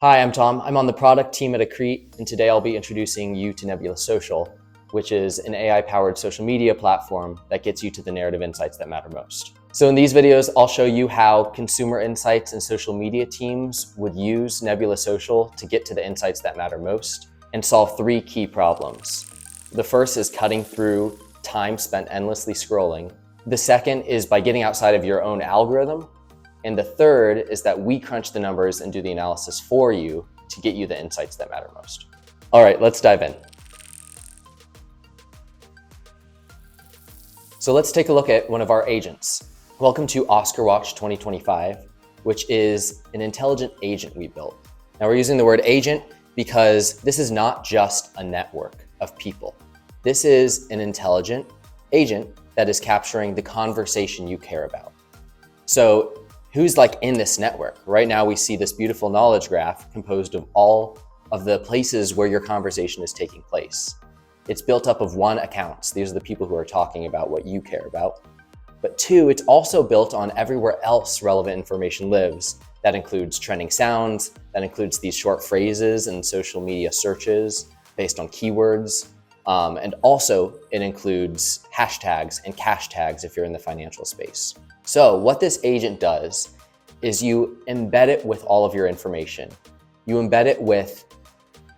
Hi, I'm Tom. I'm on the product team at Accrete, and today I'll be introducing you to Nebula Social, which is an AI-powered social media platform that gets you to the narrative insights that matter most. So in these videos, I'll show you how consumer insights and social media teams would use Nebula Social to get to the insights that matter most and solve three key problems. The first is cutting through time spent endlessly scrolling. The second is by getting outside of your own algorithm. And the third is that we crunch the numbers and do the analysis for you to get you the insights that matter most. All right, let's dive in. So let's take a look at one of our agents. Welcome to Oscar Watch 2025, which is an intelligent agent we built. Now we're using the word agent because this is not just a network of people. This is an intelligent agent that is capturing the conversation you care about. So who's in this network? Right now we see this beautiful knowledge graph composed of all of the places where your conversation is taking place. It's built up of one, accounts. These are the people who are talking about what you care about. But two, it's also built on everywhere else relevant information lives. That includes trending sounds, that includes these short phrases and social media searches based on keywords. And also it includes hashtags and cash tags if you're in the financial space. So what this agent does is you embed it with all of your information. You embed it with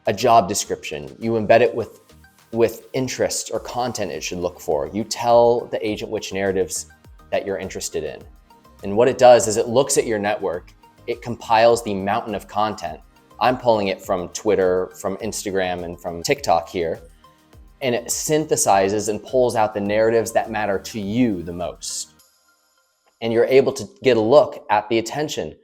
a job description. You embed it with interest or content it should look for. You tell the agent which narratives that you're interested in. And what it does is it looks at your network, it compiles the mountain of content. I'm pulling it from Twitter, from Instagram, and from TikTok here. And it synthesizes and pulls out the narratives that matter to you the most. And you're able to get a look at the attention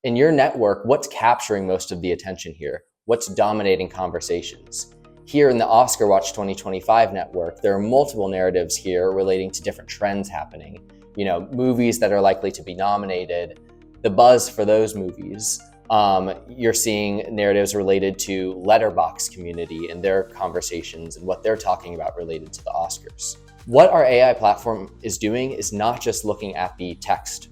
in your network. What's capturing most of the attention here? What's dominating conversations? Here in the Oscar Watch 2025 network, there are multiple narratives here relating to different trends happening. Movies that are likely to be nominated, the buzz for those movies. You're seeing narratives related to Letterboxd community and their conversations and what they're talking about related to the Oscars. What our AI platform is doing is not just looking at the text.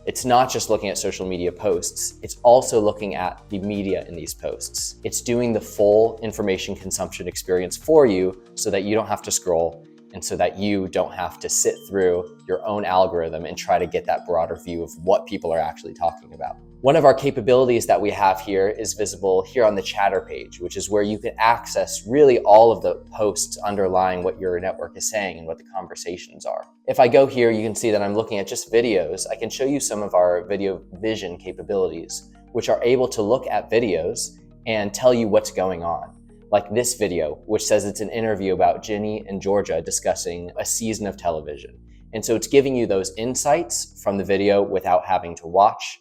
It's not just looking at social media posts. It's also looking at the media in these posts. It's doing the full information consumption experience for you so that you don't have to scroll and so that you don't have to sit through your own algorithm and try to get that broader view of what people are actually talking about. One of our capabilities that we have here is visible here on the chatter page, which is where you can access really all of the posts underlying what your network is saying and what the conversations are. If I go here, you can see that I'm looking at just videos. I can show you some of our video vision capabilities, which are able to look at videos and tell you what's going on. Like this video, which says it's an interview about Ginny and Georgia discussing a season of television. And so it's giving you those insights from the video without having to watch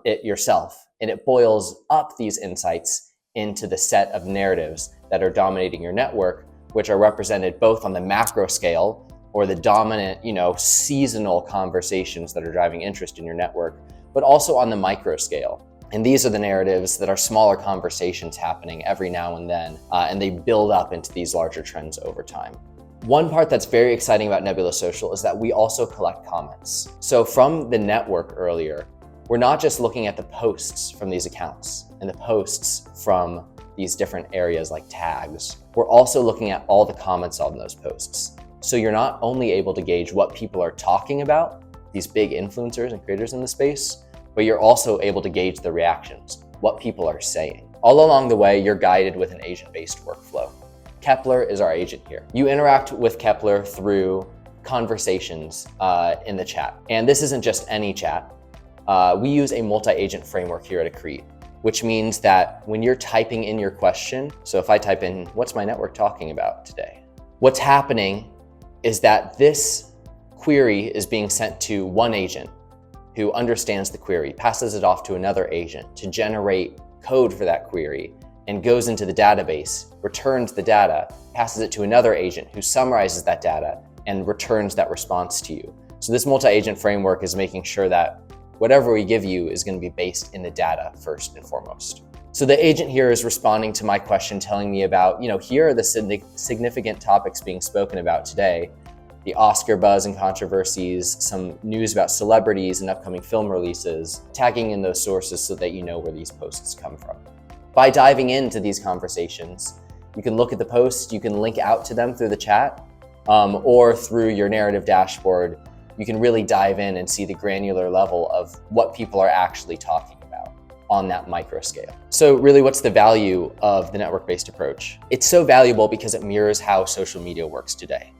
it yourself. And it boils up these insights into the set of narratives that are dominating your network, which are represented both on the macro scale or the dominant, seasonal conversations that are driving interest in your network, but also on the micro scale. And these are the narratives that are smaller conversations happening every now and then, and they build up into these larger trends over time. One part that's very exciting about Nebula Social is that we also collect comments. So from the network earlier, we're not just looking at the posts from these accounts and the posts from these different areas like tags. We're also looking at all the comments on those posts. So you're not only able to gauge what people are talking about, these big influencers and creators in the space, but you're also able to gauge the reactions, what people are saying. All along the way, you're guided with an agent-based workflow. Kepler is our agent here. You interact with Kepler through conversations in the chat. And this isn't just any chat. We use a multi-agent framework here at Accrete, which means that when you're typing in your question, so if I type in, what's my network talking about today? What's happening is that this query is being sent to one agent who understands the query, passes it off to another agent to generate code for that query, and goes into the database, returns the data, passes it to another agent who summarizes that data and returns that response to you. So this multi-agent framework is making sure that whatever we give you is going to be based in the data first and foremost. So the agent here is responding to my question, telling me about, here are the significant topics being spoken about today. the Oscar buzz and controversies, some news about celebrities and upcoming film releases, tagging in those sources so that you know where these posts come from. By diving into these conversations, you can look at the posts, you can link out to them through the chat, or through your narrative dashboard. You can really dive in and see the granular level of what people are actually talking about on that micro scale. So really, what's the value of the network-based approach? It's so valuable because it mirrors how social media works today.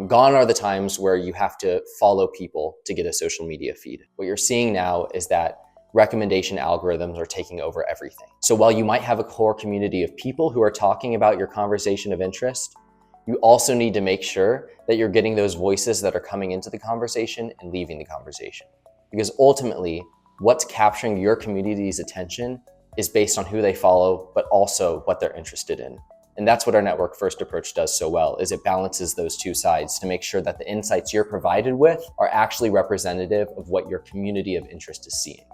Gone are the times where you have to follow people to get a social media feed. What you're seeing now is that recommendation algorithms are taking over everything. So while you might have a core community of people who are talking about your conversation of interest, you also need to make sure that you're getting those voices that are coming into the conversation and leaving the conversation. Because ultimately, what's capturing your community's attention is based on who they follow, but also what they're interested in. And that's what our network first approach does so well, is it balances those two sides to make sure that the insights you're provided with are actually representative of what your community of interest is seeing.